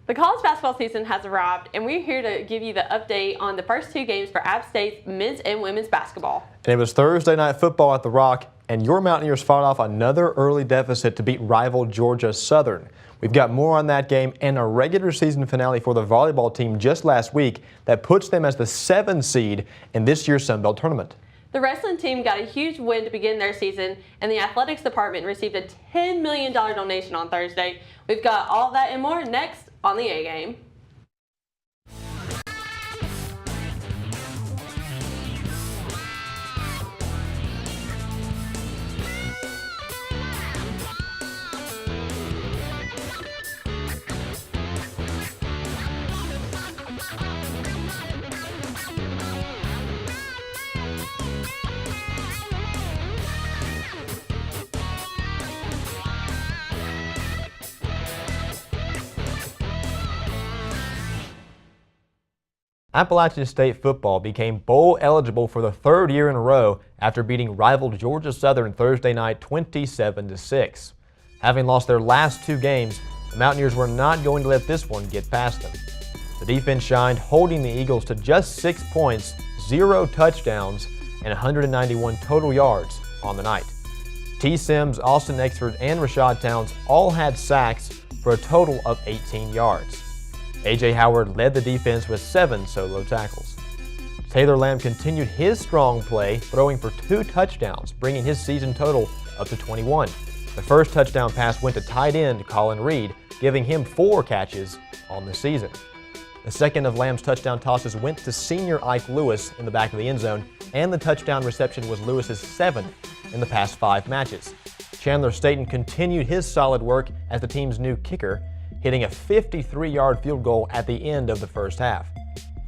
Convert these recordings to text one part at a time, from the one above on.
The college basketball season has arrived, and we're here to give you the update on the first two games for App State's men's and women's basketball. And it was Thursday night football at the Rock, and your Mountaineers fought off another early deficit to beat rival Georgia Southern. We've got more on that game and a regular season finale for the volleyball team just last week that puts them as the 7th seed in this year's Sun Belt tournament. The wrestling team got a huge win to begin their season, and the athletics department received a $10 million donation on Thursday. We've got all that and more next on the A Game. Appalachian State football became bowl eligible for the 3rd year in a row after beating rival Georgia Southern Thursday night 27-6. Having lost their last 2 games, the Mountaineers were not going to let this one get past them. The defense shined, holding the Eagles to just 6 points, 0 touchdowns, and 191 total yards on the night. T. Sims, Austin Exford, and Rashad Towns all had sacks for a total of 18 yards. A.J. Howard led the defense with 7 solo tackles. Taylor Lamb continued his strong play, throwing for 2 touchdowns, bringing his season total up to 21. The first touchdown pass went to tight end Colin Reed, giving him 4 catches on the season. The second of Lamb's touchdown tosses went to senior Ike Lewis in the back of the end zone, and the touchdown reception was Lewis's 7th in the past 5 matches. Chandler Staten continued his solid work as the team's new kicker, hitting a 53-yard field goal at the end of the first half.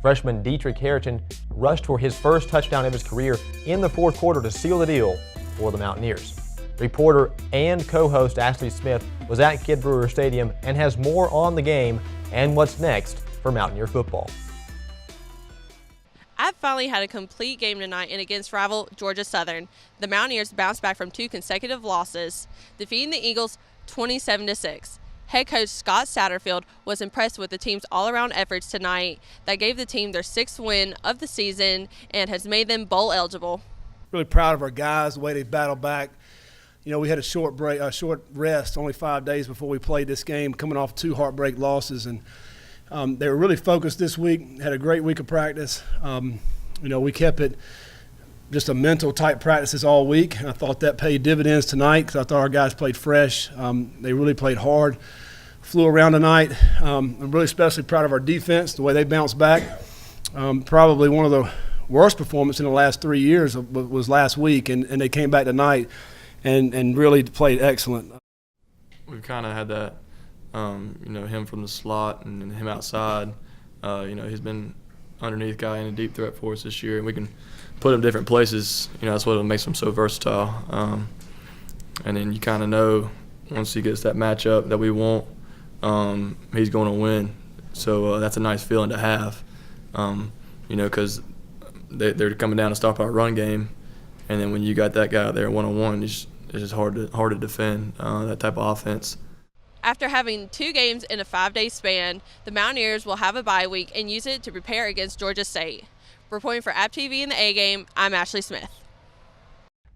Freshman Dietrich Harrington rushed for his first touchdown of his career in the 4th quarter to seal the deal for the Mountaineers. Reporter and co-host Ashley Smith was at Kid Brewer Stadium and has more on the game and what's next for Mountaineer football. App finally had a complete game tonight and against rival Georgia Southern. The Mountaineers bounced back from 2 consecutive losses, defeating the Eagles 27-6. Head coach Scott Satterfield was impressed with the team's all-around efforts tonight that gave the team their 6th win of the season and has made them bowl eligible. Really proud of our guys, the way they battled back. You know, we had a short rest, only 5 days before we played this game, coming off 2 heartbreak losses, and they were really focused this week. Had a great week of practice. You know, we kept it just a mental type practices all week. I thought that paid dividends tonight because I thought our guys played fresh. They really played hard, flew around tonight. I'm really especially proud of our defense, the way they bounced back. Probably one of the worst performances in the last 3 years was last week, and they came back tonight and really played excellent. We've kind of had that, you know, him from the slot and him outside. You know, he's been underneath guy in a deep threat for us this year, and we can put him different places. You know, that's what makes him so versatile. And then you kind of know once he gets that matchup that we want, he's going to win. So that's a nice feeling to have, you know, because they're coming down to stop our run game, and then when you got that guy out there one-on-one, it's just hard to defend that type of offense. After having 2 games in a 5-day span, the Mountaineers will have a bye week and use it to prepare against Georgia State. Reporting for AppTV in the A Game, I'm Ashley Smith.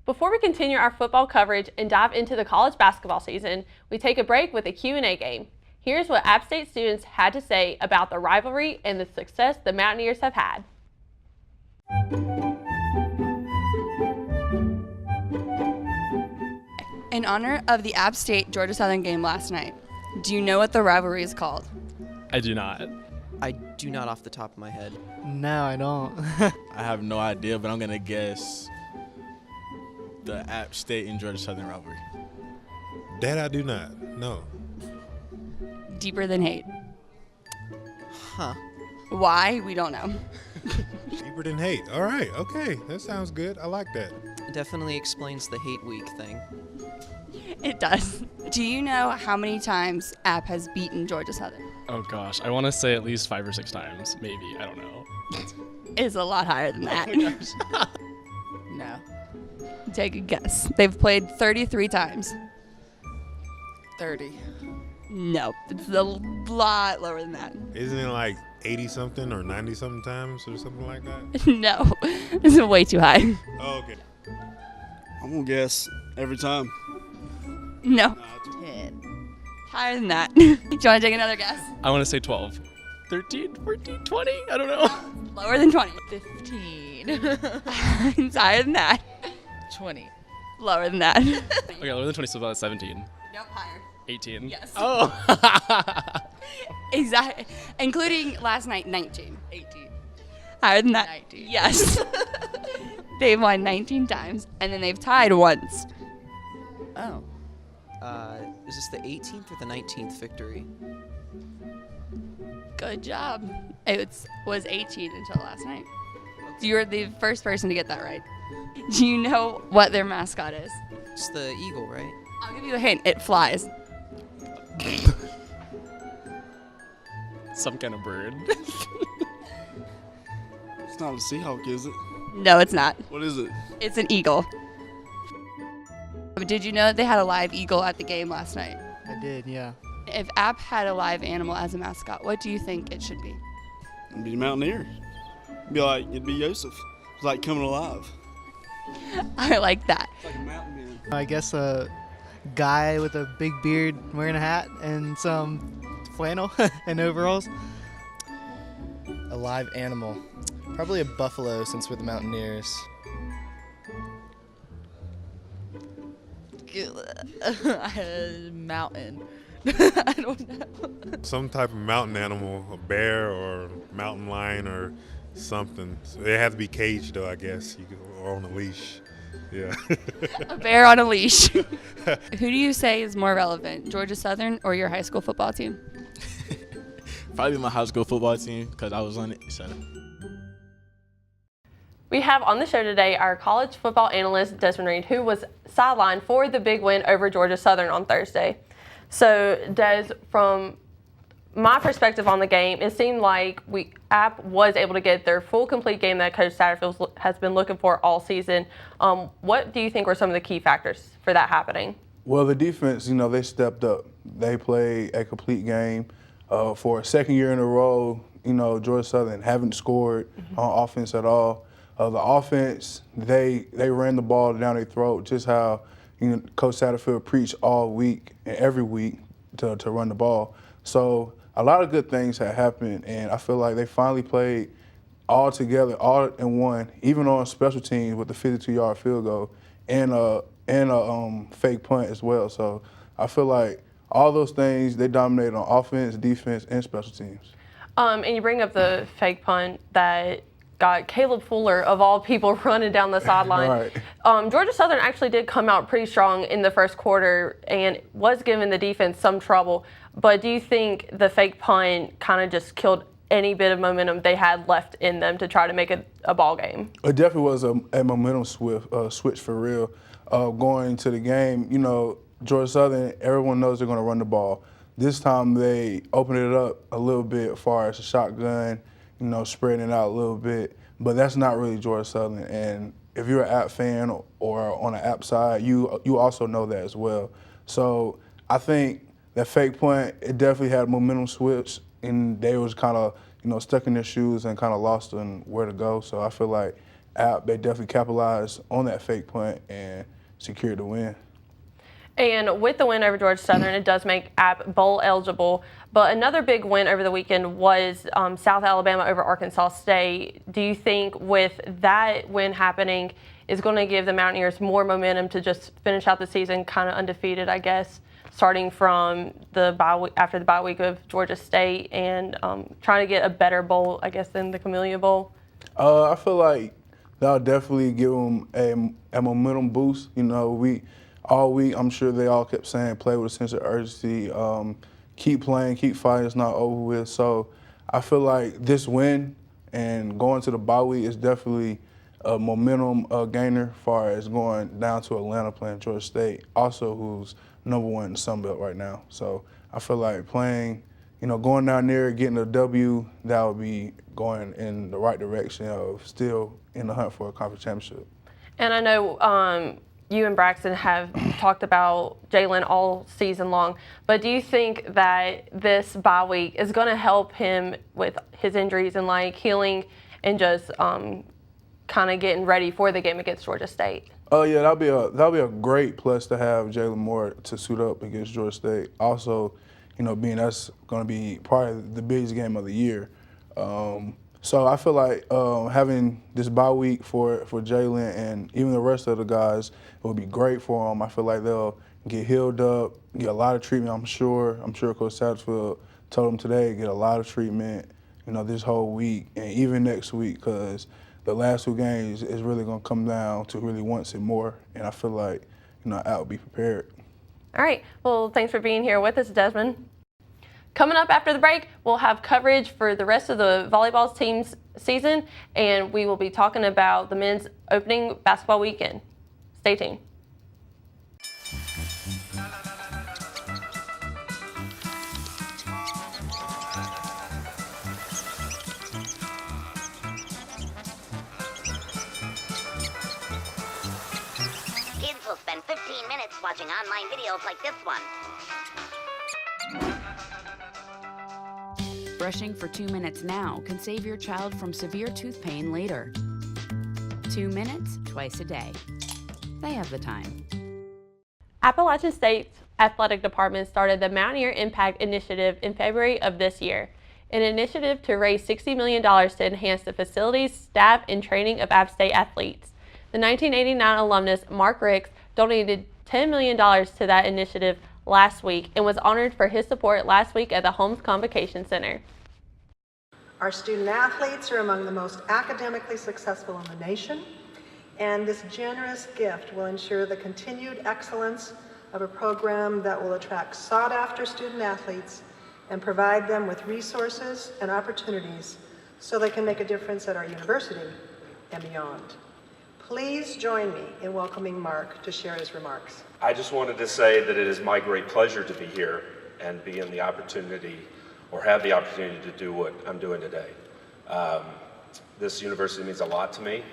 Before we continue our football coverage and dive into the college basketball season, we take a break with a Q&A game. Here's what App State students had to say about the rivalry and the success the Mountaineers have had. In honor of the App State Georgia Southern game last night, do you know what the rivalry is called? I do not. I do not off the top of my head. No, I don't. I have no idea, but I'm going to guess the App State and Georgia Southern rivalry. That I do not. No. Deeper than hate. Huh. Why? We don't know. Deeper than hate. All right. Okay. That sounds good. I like that. It definitely explains the hate week thing. It does. Do you know how many times App has beaten Georgia Southern? Oh gosh, I want to say at least 5 or 6 times, maybe. I don't know. It's a lot higher than that. Oh my gosh. No. Take a guess. They've played 33 times. 30. No, it's a lot lower than that. Isn't it like 80 something or 90 something times or something like that? No, this is way too high. Oh, okay. I'm gonna guess every time. No. 10. Higher than that. Do you want to take another guess? I want to say 12. 13, 14, 20? I don't know. Lower than 20. 15. It's higher than that. 20. Lower than that. Okay, lower than 20, so about 17. Nope, higher. 18. Yes. Oh. Exactly. Including last night, 19. 18. Higher than that. 19. Yes. They've won 19 times, and then they've tied once. Oh. Is this the 18th or the 19th victory? Good job. It was 18 until last night. You're the first person to get that right. Do you know what their mascot is? It's the eagle, right? I'll give you a hint. It flies. Some kind of bird. It's not a Seahawk, is it? No, it's not. What is it? It's an eagle. Did you know that they had a live eagle at the game last night? I did, yeah. If App had a live animal as a mascot, what do you think it should be? It'd be Mountaineer. It'd be Yosef. It's like coming alive. I like that. It's like a mountain man. I guess a guy with a big beard wearing a hat and some flannel and overalls. A live animal. Probably a buffalo since we're the Mountaineers. Mountain. I don't know. Some type of mountain animal, a bear or mountain lion or something. So they have to be caged though, I guess, or on a leash. Yeah. A bear on a leash. Who do you say is more relevant, Georgia Southern or your high school football team? Probably my high school football team because I was on it. So. We have on the show today our college football analyst, Desmond Reed, who was sidelined for the big win over Georgia Southern on Thursday. So, Des, from my perspective on the game, it seemed like App was able to get their full, complete game that Coach Satterfield has been looking for all season. What do you think were some of the key factors for that happening? Well, the defense, they stepped up. They played a complete game. For a second year in a row, Georgia Southern haven't scored on offense at all. The offense, they ran the ball down their throat, just how Coach Satterfield preached all week and every week to run the ball. So a lot of good things have happened, and I feel like they finally played all together, all in one, even on special teams with the 52-yard field goal and a fake punt as well. So I feel like all those things, they dominated on offense, defense, and special teams. And you bring up the fake punt that got Caleb Fuller, of all people, running down the sideline. Right. Georgia Southern actually did come out pretty strong in the first quarter and was giving the defense some trouble. But do you think the fake punt kind of just killed any bit of momentum they had left in them to try to make it a ball game? It definitely was a momentum switch for real. Going to the game, Georgia Southern, everyone knows they're going to run the ball. This time they opened it up a little bit as far as a shotgun, spreading it out a little bit. But that's not really Georgia Southern. And if you're an App fan or on the App side, you also know that as well. So I think that fake punt, it definitely had a momentum switch, and they was kind of, stuck in their shoes and kind of lost on where to go. So I feel like App, they definitely capitalized on that fake punt and secured the win. And with the win over Georgia Southern, it does make App bowl eligible. But another big win over the weekend was South Alabama over Arkansas State. Do you think with that win happening is going to give the Mountaineers more momentum to just finish out the season kind of undefeated, I guess, starting from the after the bye week of Georgia State and trying to get a better bowl, I guess, than the Camellia Bowl? I feel like that'll definitely give them a momentum boost. All week, I'm sure they all kept saying, play with a sense of urgency, keep playing, keep fighting, it's not over with. So I feel like this win and going to the bye week is definitely a momentum gainer as far as going down to Atlanta playing Georgia State, also who's #1 in the Sun Belt right now. So I feel like playing, going down there, getting a W, that would be going in the right direction of still in the hunt for a conference championship. And I know you and Braxton have talked about Jalen all season long, but do you think that this bye week is going to help him with his injuries and like healing and just kind of getting ready for the game against Georgia State? Oh yeah, that'll be a great plus to have Jalen Moore to suit up against Georgia State. Also, being that's going to be probably the biggest game of the year. So I feel like having this bye week for Jalen and even the rest of the guys, it will be great for them. I feel like they'll get healed up, get a lot of treatment, I'm sure. I'm sure Coach Satterfield told them today, get a lot of treatment, this whole week and even next week, because the last 2 games is really going to come down to really wants it more. And I feel like, I'll be prepared. All right. Well, thanks for being here with us, Desmond. Coming up after the break, we'll have coverage for the rest of the volleyball team's season, and we will be talking about the men's opening basketball weekend. Stay tuned. Kids will spend 15 minutes watching online videos like this one. Brushing for 2 minutes now can save your child from severe tooth pain later. 2 minutes, twice a day. They have the time. Appalachian State's athletic department started the Mountaineer Impact Initiative in February of this year, an initiative to raise $60 million to enhance the facilities, staff, and training of App State athletes. The 1989 alumnus Mark Ricks donated $10 million to that initiative last week and was honored for his support last week at the Holmes Convocation Center. Our student athletes are among the most academically successful in the nation, and this generous gift will ensure the continued excellence of a program that will attract sought-after student athletes and provide them with resources and opportunities so they can make a difference at our university and beyond. Please join me in welcoming Mark to share his remarks. I just wanted to say that it is my great pleasure to be here and be in the opportunity, or have the opportunity to do what I'm doing today. This university means a lot to me.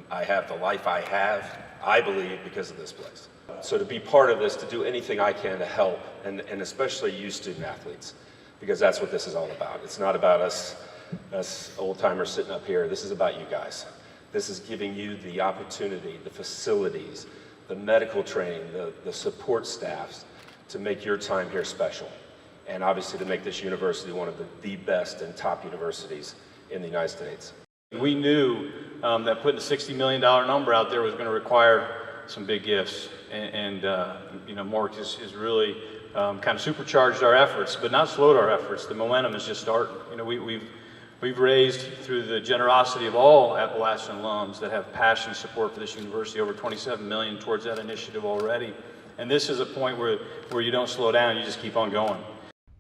I have the life I have, I believe, because of this place. So to be part of this, to do anything I can to help, and especially you student athletes, because that's what this is all about. It's not about us old-timers sitting up here. This is about you guys. This is giving you the opportunity, the facilities, the medical training, the support staffs to make your time here special. And obviously to make this university one of the best and top universities in the United States. We knew that putting a $60 million number out there was going to require some big gifts. And Mark has really kind of supercharged our efforts, but not slowed our efforts. The momentum is just starting. We've raised, through the generosity of all Appalachian alums that have passion and support for this university, over $27 million towards that initiative already. And this is a point where you don't slow down, you just keep on going.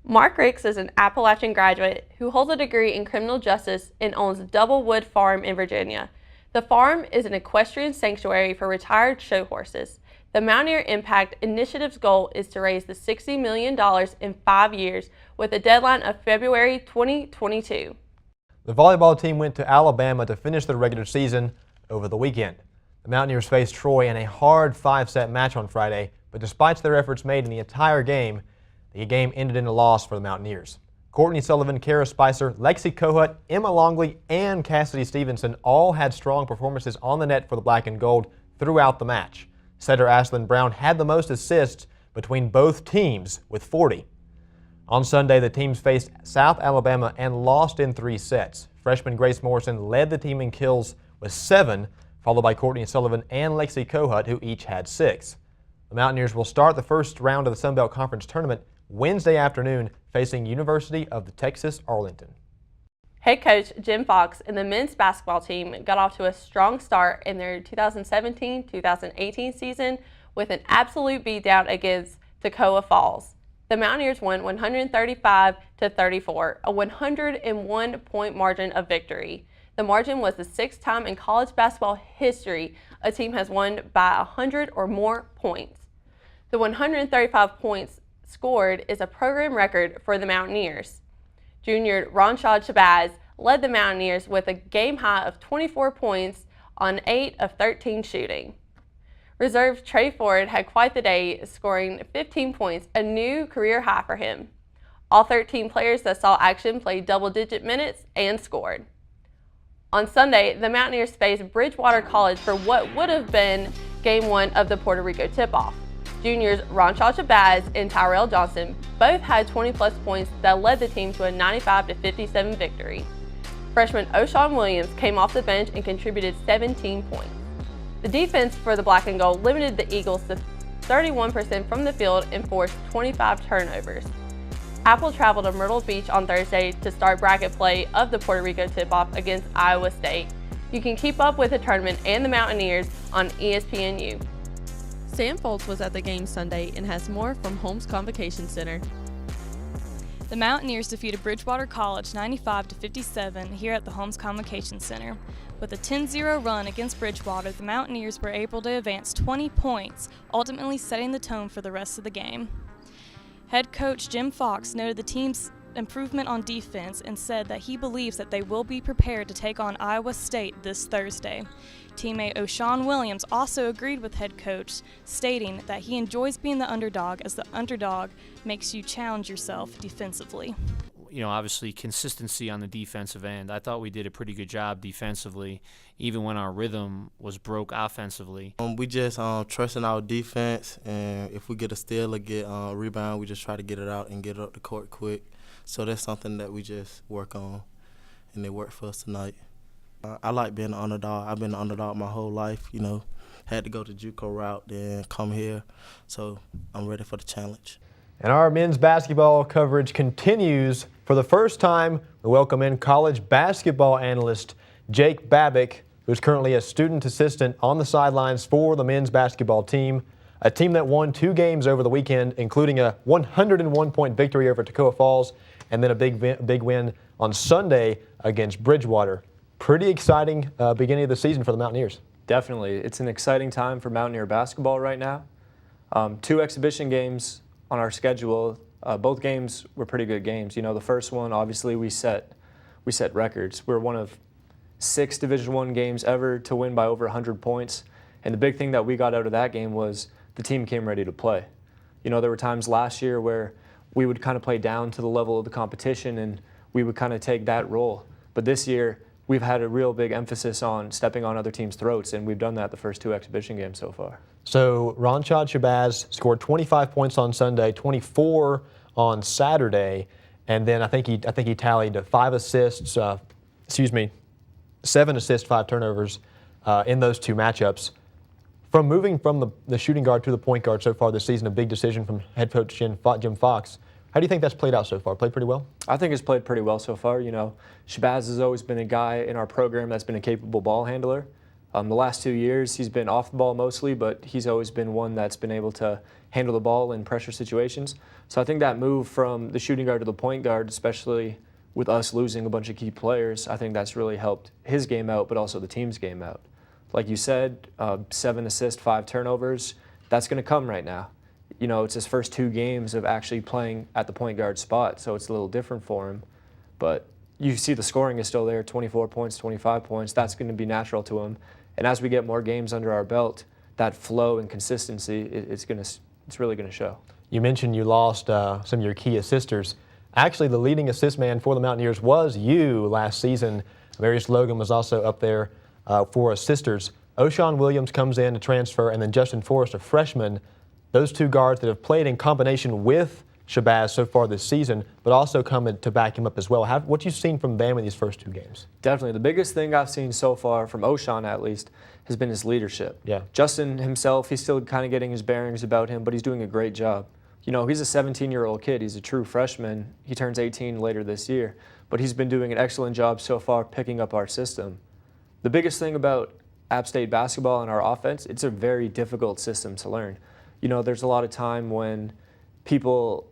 Mark Ricks is an Appalachian graduate who holds a degree in criminal justice and owns Doublewood Farm in Virginia. The farm is an equestrian sanctuary for retired show horses. The Mountaineer Impact Initiative's goal is to raise the $60 million in 5 years with a deadline of February 2022. The volleyball team went to Alabama to finish their regular season over the weekend. The Mountaineers faced Troy in a hard 5-set match on Friday, but despite their efforts made in the entire game, the game ended in a loss for the Mountaineers. Courtney Sullivan, Kara Spicer, Lexi Kohut, Emma Longley, and Cassidy Stevenson all had strong performances on the net for the Black and Gold throughout the match. Setter Ashlyn Brown had the most assists between both teams with 40. On Sunday, the teams faced South Alabama and lost in 3 sets. Freshman Grace Morrison led the team in kills with 7, followed by Courtney Sullivan and Lexi Kohut, who each had 6. The Mountaineers will start the first round of the Sun Belt Conference Tournament Wednesday afternoon, facing University of Texas Arlington. Head coach Jim Fox and the men's basketball team got off to a strong start in their 2017-2018 season with an absolute beatdown against Toccoa Falls. The Mountaineers won 135-34, a 101-point margin of victory. The margin was the 6th time in college basketball history a team has won by 100 or more points. The 135 points scored is a program record for the Mountaineers. Junior Ronshad Shabazz led the Mountaineers with a game high of 24 points on 8 of 13 shooting. Reserve Trey Ford had quite the day, scoring 15 points, a new career high for him. All 13 players that saw action played double-digit minutes and scored. On Sunday, the Mountaineers faced Bridgewater College for what would have been Game 1 of the Puerto Rico tip-off. Juniors Ronchal Shabazz and Tyrell Johnson both had 20-plus points that led the team to a 95-57 victory. Freshman Shawn Williams came off the bench and contributed 17 points. The defense for the Black and Gold limited the Eagles to 31% from the field and forced 25 turnovers. Apple traveled to Myrtle Beach on Thursday to start bracket play of the Puerto Rico tip-off against Iowa State. You can keep up with the tournament and the Mountaineers on ESPNU. Sam Foltz was at the game Sunday and has more from Holmes Convocation Center. The Mountaineers defeated Bridgewater College 95-57 here at the Holmes Convocation Center. With a 10-0 run against Bridgewater, the Mountaineers were able to advance 20 points, ultimately setting the tone for the rest of the game. Head coach Jim Fox noted the team's improvement on defense and said that he believes that they will be prepared to take on Iowa State this Thursday. Teammate Shawn Williams also agreed with head coach, stating that he enjoys being the underdog as the underdog makes you challenge yourself defensively. You know, obviously consistency on the defensive end. I thought we did a pretty good job defensively, even when our rhythm was broke offensively. We just trust in our defense, and if we get a steal or get a rebound, we just try to get it out and get it up the court quick. So that's something that we just work on, and it worked for us tonight. I like being an underdog. I've been an underdog my whole life, you know. Had to go the JUCO route, then come here. So I'm ready for the challenge. And our men's basketball coverage continues. For the first time, we welcome in college basketball analyst Jake Babic, who's currently a student assistant on the sidelines for the men's basketball team, a team that won 2 games over the weekend, including a 101-point victory over Toccoa Falls, and then a big win on Sunday against Bridgewater. Pretty exciting beginning of the season for the Mountaineers. Definitely. It's an exciting time for Mountaineer basketball right now. 2 exhibition games on our schedule. Both games were pretty good games. You know, the first one, obviously, we set records. We're one of 6 Division I games ever to win by over 100 points. And the big thing that we got out of that game was the team came ready to play. You know, there were times last year where we would kind of play down to the level of the competition and we would kind of take that role. But this year, we've had a real big emphasis on stepping on other teams' throats, and we've done that the first 2 exhibition games so far. So Ronchal Shabazz scored 25 points on Sunday, 24 on Saturday, and then I think he tallied 7 assists, 5 turnovers in those 2 matchups. From moving from the shooting guard to the point guard so far this season, a big decision from head coach Jim Fox. How do you think that's played out so far? Played pretty well? I think it's played pretty well so far. You know, Shabazz has always been a guy in our program that's been a capable ball handler. The last 2 years, he's been off the ball mostly, but he's always been one that's been able to handle the ball in pressure situations. So I think that move from the shooting guard to the point guard, especially with us losing a bunch of key players, I think that's really helped his game out, but also the team's game out. Like you said, 7 assists, 5 turnovers, that's going to come right now. You know, it's his first 2 games of actually playing at the point guard spot, so it's a little different for him. But you see the scoring is still there, 24 points, 25 points. That's going to be natural to him. And as we get more games under our belt, that flow and consistency, it's really going to show. You mentioned you lost some of your key assisters. Actually, the leading assist man for the Mountaineers was you last season. Marius Logan was also up there for assisters. Shawn Williams comes in to transfer, and then Justin Forrest, a freshman. Those 2 guards that have played in combination with Shabazz so far this season, but also come to back him up as well. What you've seen from them in these first 2 games? Definitely. The biggest thing I've seen so far from Shawn, at least, has been his leadership. Yeah. Justin himself, he's still kind of getting his bearings about him, but he's doing a great job. You know, he's a 17-year-old kid. He's a true freshman. He turns 18 later this year, but he's been doing an excellent job so far picking up our system. The biggest thing about App State basketball and our offense, it's a very difficult system to learn. You know, there's a lot of time when people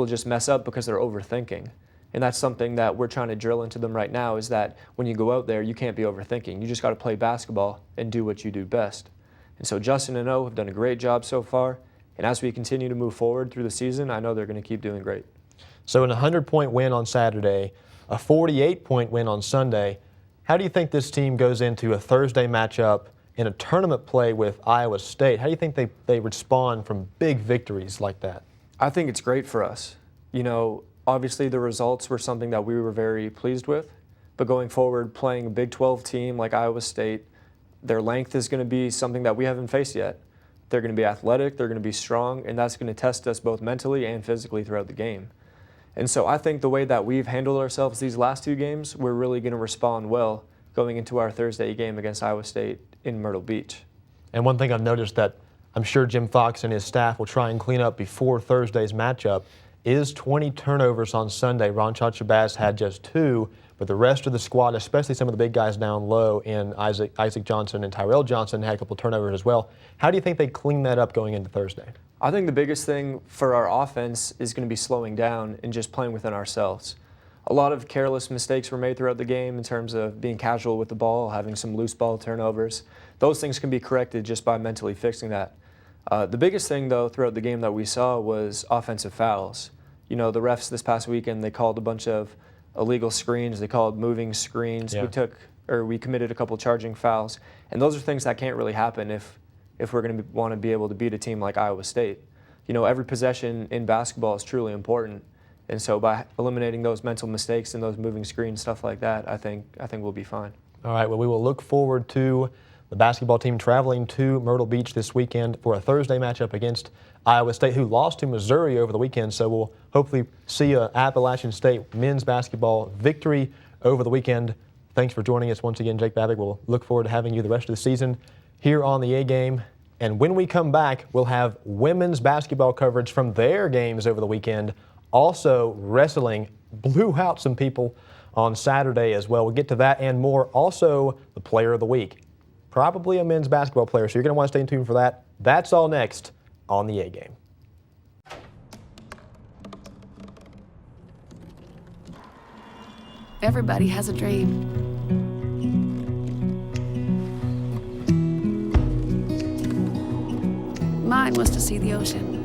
just mess up because they're overthinking. And that's something that we're trying to drill into them right now, is that when you go out there, you can't be overthinking. You just got to play basketball and do what you do best. And so Justin and O have done a great job so far. And as we continue to move forward through the season, I know they're going to keep doing great. So an 100-point win on Saturday, a 48-point win on Sunday. How do you think this team goes into a Thursday matchup in a tournament play with Iowa State. How do you think they respond from big victories like that? I think it's great for us. You know, obviously the results were something that we were very pleased with, but going forward, playing a Big 12 team like Iowa State, their length is going to be something that we haven't faced yet. They're going to be athletic, they're going to be strong, and that's going to test us both mentally and physically throughout the game. And so I think the way that we've handled ourselves these last two games, we're really going to respond well going into our Thursday game against Iowa State in Myrtle Beach. And one thing I've noticed that I'm sure Jim Fox and his staff will try and clean up before Thursday's matchup is 20 turnovers on Sunday. Ronchad Shabazz had just 2, but the rest of the squad, especially some of the big guys down low in Isaac Johnson and Tyrell Johnson, had a couple turnovers as well. How do you think they clean that up going into Thursday? I think the biggest thing for our offense is going to be slowing down and just playing within ourselves. A lot of careless mistakes were made throughout the game in terms of being casual with the ball, having some loose ball turnovers. Those things can be corrected just by mentally fixing that. The biggest thing, though, throughout the game that we saw was offensive fouls. You know, the refs this past weekend, they called a bunch of illegal screens. They called moving screens. Yeah. We committed a couple charging fouls. And those are things that can't really happen if we're going to want to be able to beat a team like Iowa State. You know, every possession in basketball is truly important. And so by eliminating those mental mistakes and those moving screens, stuff like that, I think we'll be fine. All right, well, we will look forward to the basketball team traveling to Myrtle Beach this weekend for a Thursday matchup against Iowa State, who lost to Missouri over the weekend. So we'll hopefully see an Appalachian State men's basketball victory over the weekend. Thanks for joining us once again, Jake Babic. We'll look forward to having you the rest of the season here on the A Game. And when we come back, we'll have women's basketball coverage from their games over the weekend. Also, wrestling blew out some people on Saturday as well. We'll get to that and more. Also, the player of the week. Probably a men's basketball player, so you're going to want to stay tuned for that. That's all next on the A Game. Everybody has a dream. Mine was to see the ocean.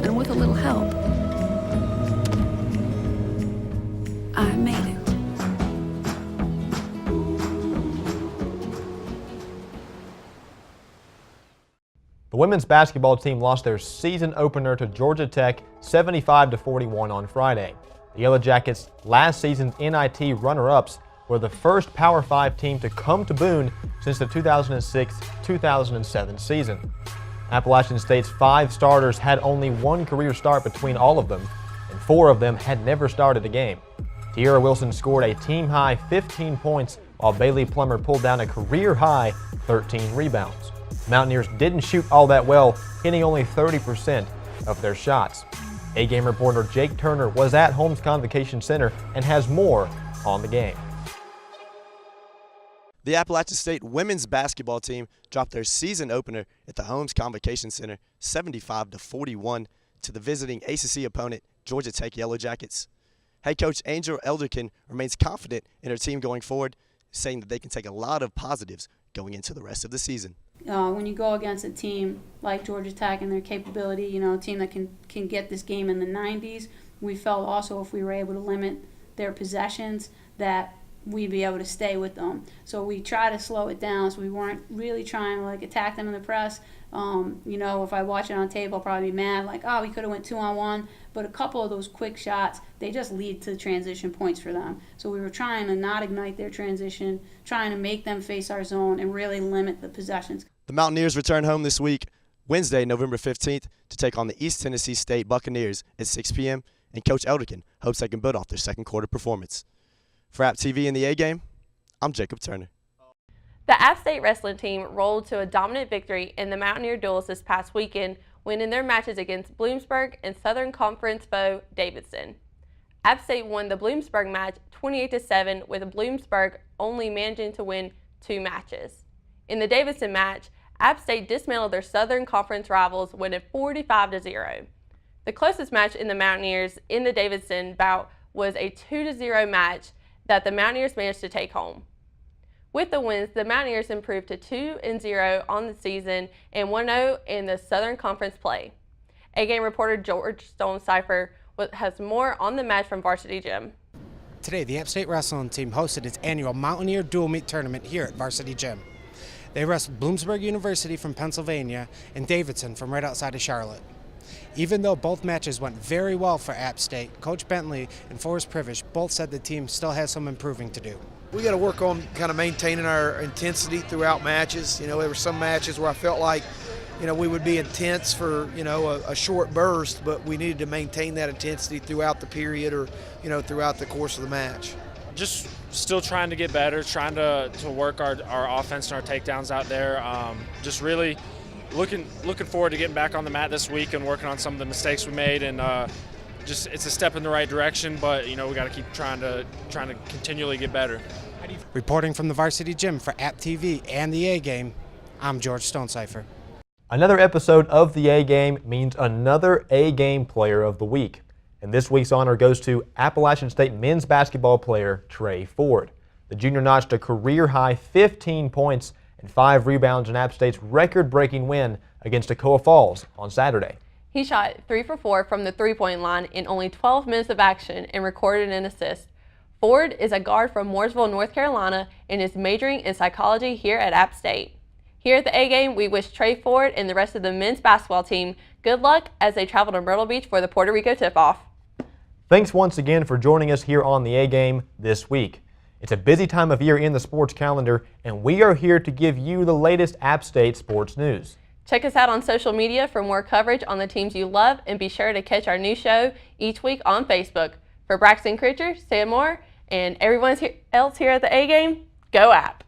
And with a little help, I made it. The women's basketball team lost their season opener to Georgia Tech 75-41 on Friday. The Yellow Jackets, last season's NIT runner-ups, were the first Power 5 team to come to Boone since the 2006-2007 season. Appalachian State's 5 starters had only 1 career start between all of them, and 4 of them had never started a game. Tiara Wilson scored a team-high 15 points, while Bailey Plummer pulled down a career-high 13 rebounds. Mountaineers didn't shoot all that well, hitting only 30% of their shots. A-Game reporter Jake Turner was at Holmes Convocation Center and has more on the game. The Appalachian State women's basketball team dropped their season opener at the Holmes Convocation Center 75-41 to the visiting ACC opponent Georgia Tech Yellow Jackets. Head coach Angel Elderkin remains confident in her team going forward, saying that they can take a lot of positives going into the rest of the season. When you go against a team like Georgia Tech and their capability, you know, a team that can get this game in the 90s, we felt also if we were able to limit their possessions that we'd be able to stay with them. So we try to slow it down, so we weren't really trying to like attack them in the press. You know, if I watch it on tape, I'll probably be mad, like, oh, we could have went 2-on-1. But a couple of those quick shots, they just lead to transition points for them. So we were trying to not ignite their transition, trying to make them face our zone and really limit the possessions. The Mountaineers return home this week, Wednesday, November 15th, to take on the East Tennessee State Buccaneers at 6 p.m., and Coach Elderkin hopes they can build off their second quarter performance. For AppTV and the A-Game, I'm Jacob Turner. The App State wrestling team rolled to a dominant victory in the Mountaineer duels this past weekend, winning their matches against Bloomsburg and Southern Conference foe Davidson. App State won the Bloomsburg match 28-7, with Bloomsburg only managing to win 2 matches. In the Davidson match, App State dismantled their Southern Conference rivals, winning 45-0. The closest match in the Mountaineers in the Davidson bout was a 2-0 match that the Mountaineers managed to take home. With the wins, the Mountaineers improved to 2-0 on the season and 1-0 in the Southern Conference play. A-Game reporter George Stonecipher has more on the match from Varsity Gym. Today, the App State wrestling team hosted its annual Mountaineer Dual Meet Tournament here at Varsity Gym. They wrestled Bloomsburg University from Pennsylvania and Davidson from right outside of Charlotte. Even though both matches went very well for App State, Coach Bentley and Forrest Privish both said the team still has some improving to do. We got to work on kind of maintaining our intensity throughout matches. You know, there were some matches where I felt like, you know, we would be intense for, you know, a short burst, but we needed to maintain that intensity throughout the period or, you know, throughout the course of the match. Just still trying to get better, trying to work our offense and our takedowns out there. Just really looking forward to getting back on the mat this week and working on some of the mistakes we made, and just it's a step in the right direction, but you know, we got to keep trying to continually get better. Reporting from the Varsity Gym for AppTV and the A Game, I'm George Stonecipher. Another episode of the A Game means another A Game Player of the Week. And this week's honor goes to Appalachian State men's basketball player Trey Ford. The junior notched a career-high 15 points and 5 rebounds in App State's record-breaking win against Toccoa Falls on Saturday. He shot 3 for 4 from the three-point line in only 12 minutes of action and recorded an assist. Ford is a guard from Mooresville, North Carolina, and is majoring in psychology here at App State. Here at the A Game, we wish Trey Ford and the rest of the men's basketball team good luck as they travel to Myrtle Beach for the Puerto Rico tip-off. Thanks once again for joining us here on the A Game this week. It's a busy time of year in the sports calendar, and we are here to give you the latest App State sports news. Check us out on social media for more coverage on the teams you love, and be sure to catch our new show each week on Facebook. For Braxton Critcher, Sam Moore, and everyone else here at the A Game, go App!